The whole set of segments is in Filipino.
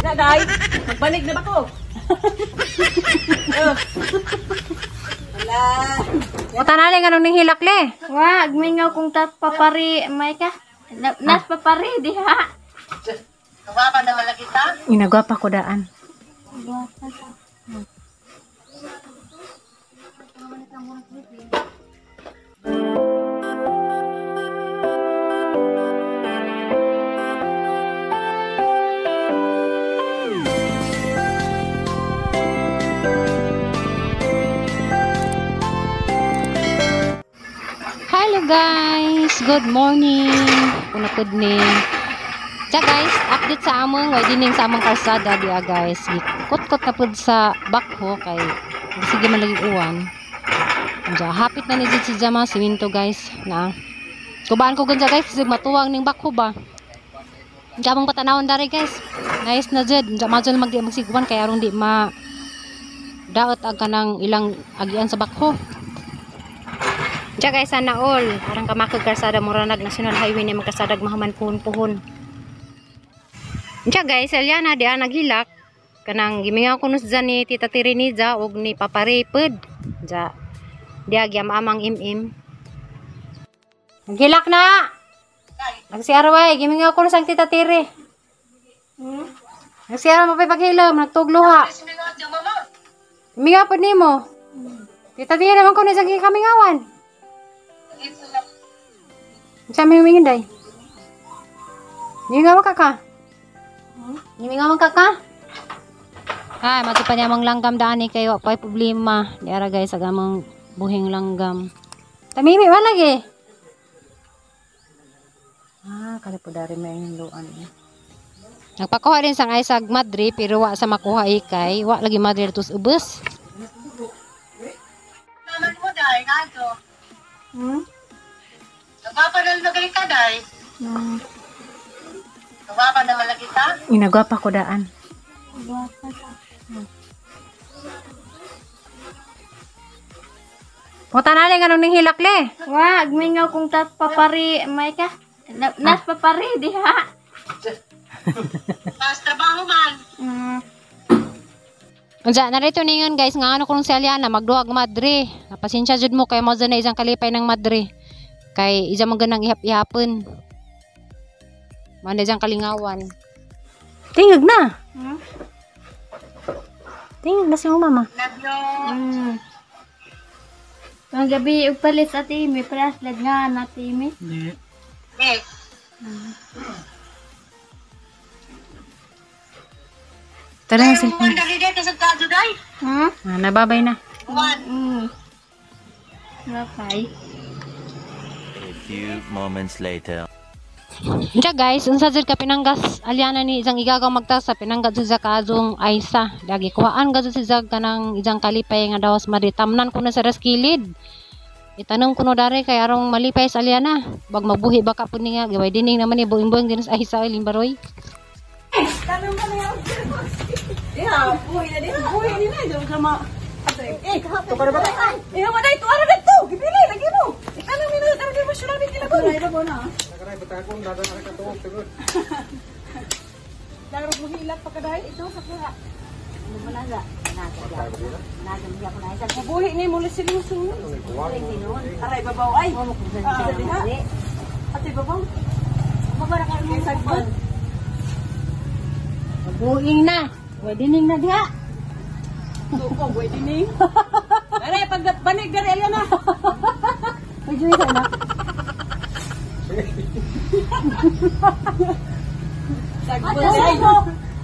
na, day. Magbalik na ba ko? Wala. Wata na rin, anong nihilak le? Wag, mingaw kung papari, may ka. Nas papari, diha. Kawapa na malaki ta? Inagwapa ko daan. Hello guys, good morning. Kunapod ni. Tiya guys, update sa among way dining sa among kalsada dia guys. Gikot-kot na pud sa bakho kay sige man lagi uwan. Diya hapit na ni si Jama siminto guys na. Kubaan ko ganja guys, sig matuwang ning bakho ba. Diya mong patanawon dari guys. Nice na jud. Diya madyo na magdi magsiguan kay aron di ma daot ag kanang ilang agian sa bakho. Diya guys, sana all. Parang kamakag karsada Moranag National Highway ni magkasadag mahaman puhon-puhon. Diya guys, Eliana diya naghilak. Kanang gimingaw ko nus dyan ni Tita Tiriniza og ni Papa Raypod. Diya gyamamang im-im. Naghilak na! Nagsiarway, gimingaw ko nus ang Tita Tiri. Nagsiarway mapay paghilom, nagtugluha. Gimingaw po ni mo. Tita Tiri naman ko nus ang kamingawan. Saan may humingin day? Gimingaw ka ka? Gimingaw ka ka? Ay, matipan niya mong langgam daan ni kayo. Pa'y problema. Diara guys, agamang buhing langgam. Tamimi, lagi. Kalipo dari may luan. Nagpakuha rin sang ay sa madri, pero wa sa makuha ikay. Wa lagi madri tus ubus. Naman mo, day, gato. Nagpapadal na galing ka, day. Kawapa na malaki ta? Inagwapa ko daan. Puta na rin, anong nihilak le? Wag, mingaw kung papari, may ka. Nas papari, diha. Mas trabaho man. Unsa narito ningon guys nga ano kung si Aliana magduhag madre. Napasensya jud mo kay mo na isang kalipay ng madre. Kay isa man ganang ihap-ihapon. Manda diyang kalingawan. Tingog na. Tingog na si mama. Love you. Ang gabi upalit sa timi, praslad nga na timi. Eh. Tara na si. Ang dali dito sa kado, day. Nababay na. Lapay. A few moments later. Diya guys, unsa jud ka pinanggas Aliana ni isang igagaw magtas sa pinanggas jud sa kadong Aisa. Lagi kuhaan gud si Zag kanang isang kalipay nga dawas maritamnan ko na sa raskilid. Itanong ko no dare kay arong malipay sa Aliana. Bag mabuhi baka pud ni nga gaway dining naman ni buing-buing din sa Aisa Limbaroy. Tanong ka na yan. Diha, buhay na diha. Buhay ni na, diyan ka ma... ito ka na ba tayo? Naman na ito, ano na ito? Gipili, lagi mo. Itanong nila, tanong nila, masyaramin nila ko. Naray na po na. Nakaray, batakong, dadang na katuwag, sigod. Darog mo hilat pa kaday? Ito, sa kura. Ano mo naga? Naga niya ko na isa. Mabuhi ni mo, lisiling sunod. Aray, babaw, ay. Ate, babaw. Mabara ka mo sa sagbon. Buing na. Wedding na diha. Tuko, wedding. Aray, pagbanig gari Aliana. Medyo isa na. Sagbon ay.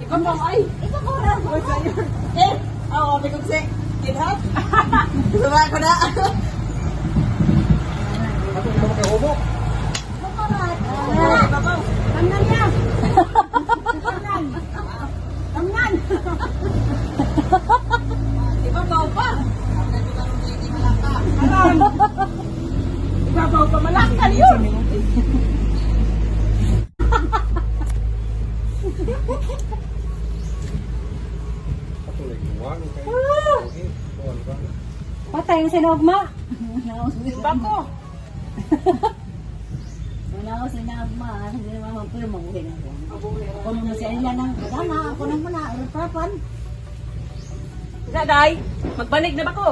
Ikaw mo ay. Ikaw mo na. Sabi ko kasi, kidhat. Suma ko na. Babaw. Tamnan niya. Tamnan. Ibabaw pa. Ibabaw pa. Malakal yun. Patay yung sinogma. Bako. Wala ko sinagma, hindi naman magpulong mabuhay na ako. Ako nung si Aliana, ako nang muna. Papan. Nga, day. Magbanig na ba ko?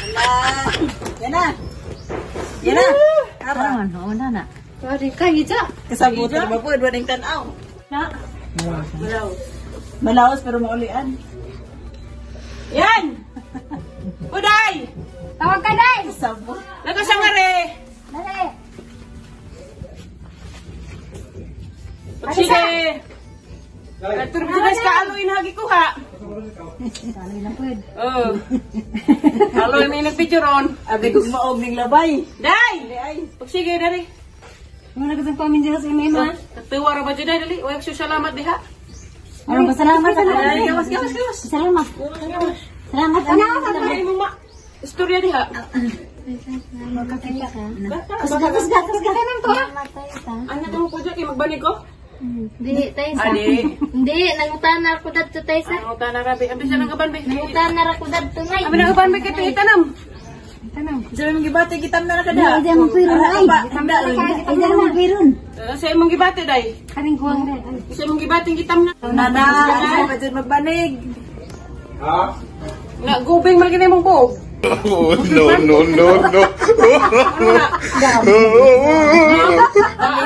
Wala. Yan na. Yan na. Parang ano, na. Sorry, kayo dyan. Kasagutan ba po? Duwaning tanaw. Na? Malaos. Malaos pero maulian. Yan! Uday! Tawag ka, Day! Sabo. Nakasangare! Dali! Sige! Turbines ka, aloy na hagi ko ha. Dali na po. Oo. Aloy may nagpicture ron. Abi kong maog ning labay. Day! Day! Sige, dali. Muna kasang pamin dyan sa imema. Tatuwa ra ba dyan, dali? Huwag siya salamat di ha. Ano ba, salamat sa Dali, gawas. Salamat. Salamat. Dali mo ma. Istorya di ha. Magkakaya ka. Kusga. Kanan ko. Matay ka. Ano ka mo po dyan? Magbani ko? Hindi, tayo sa. Ali. Hindi, nangutan na ako dito tayo sa. Ano ka na rabi? Abi siya ng gaban be. Nangutan na ako dito ngay. Abi ng gaban be kito itanam. Tanong. Diyan mong gibate gitam na kada. Hindi mo piro na ay. Hindi mo piro. Sa imong gibate day. Kaning kuwang rin. Sa imong gibate gitam na. Nana, ba dyan magbanig? Ha? Nga gubing magiging mong buog. Oh, no.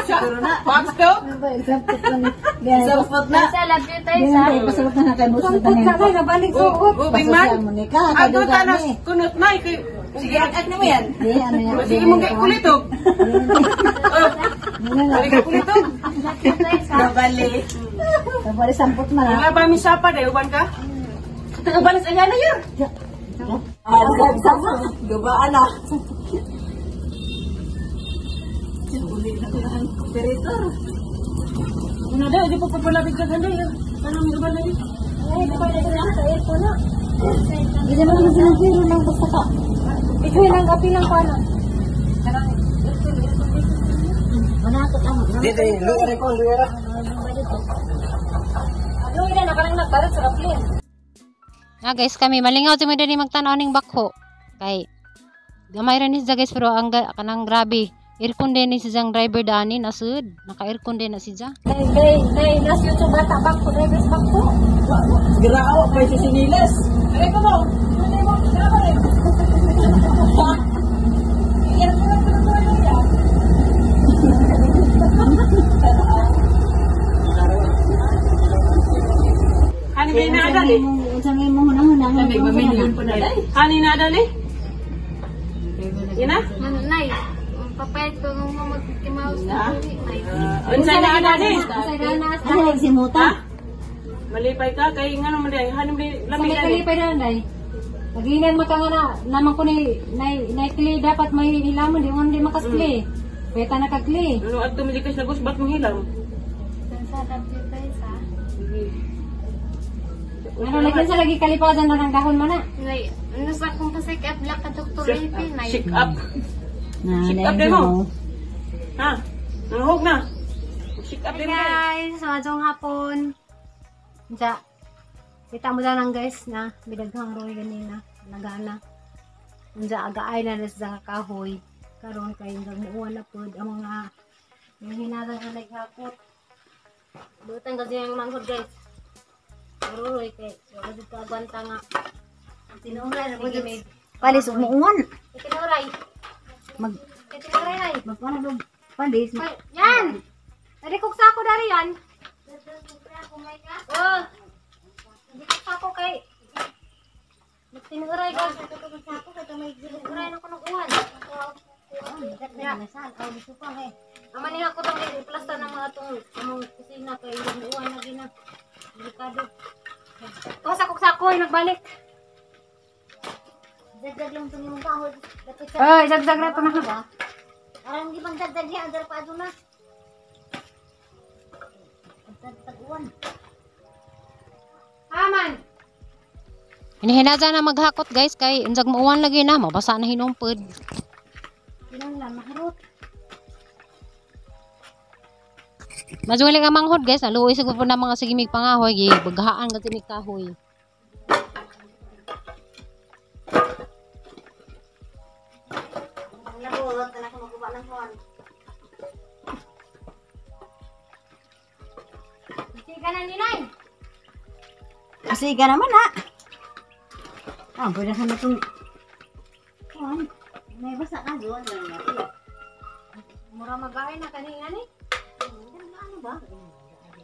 Ano na? Box to? Sabot na. Sa love you tayo sa. Pasabot na natin mo sa Sampot ka kayo, nabalik suot. Gubing man? Monica, Ano kadugan tanas ni. kunot na. Sige, at mo yan. Di, ano yan? Sige mong kulitog. Balik ka kulitog. Nabali. Tapos sampot man ha. Nga ba mi sapa day? Uban ka? Uban sa nga na yun. Gabaan na. Operator. Ano daw? Di pa papalapit ka ganda yun. Anong uban na yun? Hindi mo naman sinasiro ng basta ka. Ito yung ang api ng paano. Manakot ang. Dito yung lugar ko, lugar. Ano yun na parang nagbalat sa kaplin. Guys, kami malingaw tumi dani magtanaw ning bakho. Kay gamay ra ni siya guys pero ang kanang grabe. Aircon din ni siyang driver dani nasud. Naka-aircon din na siya. Nay, nas YouTube bata bak ko, drivers bak ko. Girao, may sisinilas. Ay ko mo. Ano mo? Grabe rin. Yan ko lang yan. Hani may nadali. Sabi mo hunang-hunang. Sabi ba milyon po na dali? Hani nadali? Yan na? Nay, papayad ko nung mag-kimaus na. Nay. Unsay na nadali? Sa ganas. Ano nagsimuta? Malipay ka kay ngano man day hani may Sa lamig may dali. kalipay na, Nay. Maginan maka nga na, naman ko ni, naikli dapat may hilamon, di mo hindi makaskli. Peta na kakli. Ano at tumilikas na gusbat mong hilam? Sa dapit tayo sa. Ano lagi sa lagi kalipasan na ng dahon mo na? Nay, ano sa akong pasik at black ka doktor Nay. Shake up. Na, Shake up din mo. Ha? Nahog na. Shake up Hi din mo. guys, madong hapon. Diya, kita mo lang guys na bidaghang roy ganina, nagana. Diya, agaay na rin sa kahoy. Karon kay nagmuuwan na pod ang mga hinatang na naghakot. Butan kasi ang manghod guys. Pero roy kay, wala dito agwanta nga. Tinuray na po dito. Palis umuuwan. Tinuray. Tinuray na Magpano ba? Palis. Yan! Dari kong sako dari yan. Oh! Hindi ko sako kay... Tinuray ka. Tinuray na ko ng uwan. Naman niya ako itong i-plasta ng mga itong kusina kay yung uwan na gina. Delikado. Oh, sako-sako ay nagbalik. Dagdag lang ito yung kahod. Oh, isagdag na ito na ka. Parang di bang dagdag yan. Adar pa doon na. Tag-uwan. Aman! Hinihinaza na maghakot guys kay unsag muuwan lagi na mabasa na hinumpod. Ilang lang, maharot. Majuling ang manghod guys, naluoy siguro po na mga sigimig pangahoy, baghaan ka timig kahoy. Ang labot. Anak ko makuha ng kuwan. ka na ninay. Kasi ka naman ha. Ah, pwede ka na itong... May basa ka doon. Mura mag-aay na kanina ni. Ano ba?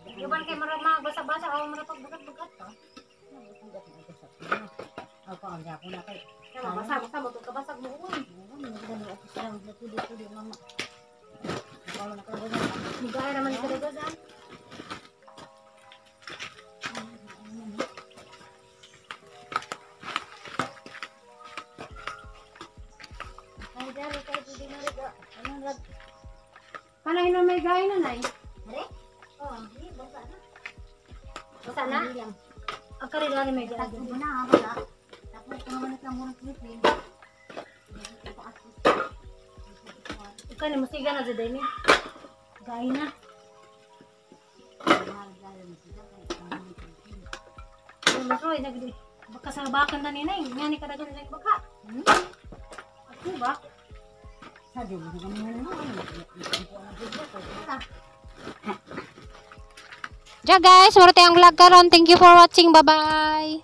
Iban kay mura mga basa-basa o mura pagbukat-bukat ka. Ako ang ako na kay. Basa-basa mo itong kabasag mo uy. Ako sa lang tuloy mama. Ako na kayo. Mag-aay naman ka daga. Ay dali kay pwede na rin. Anong rag? Kanay na may gaya na nay. Are? Oh, di basa na. Basa na? Ang karila ni may gaya. Takbo na basa. Tapos kung naman ka muna Philippine. Ikaw ni musiga na dyan din eh. Gaya na. Mas Roy, baka sa bakan na ninay. Nga ni kadagan na baka. Ako ba? Sa din mo Ja guys, mura tayong vlog karon. Thank you for watching. Bye-bye.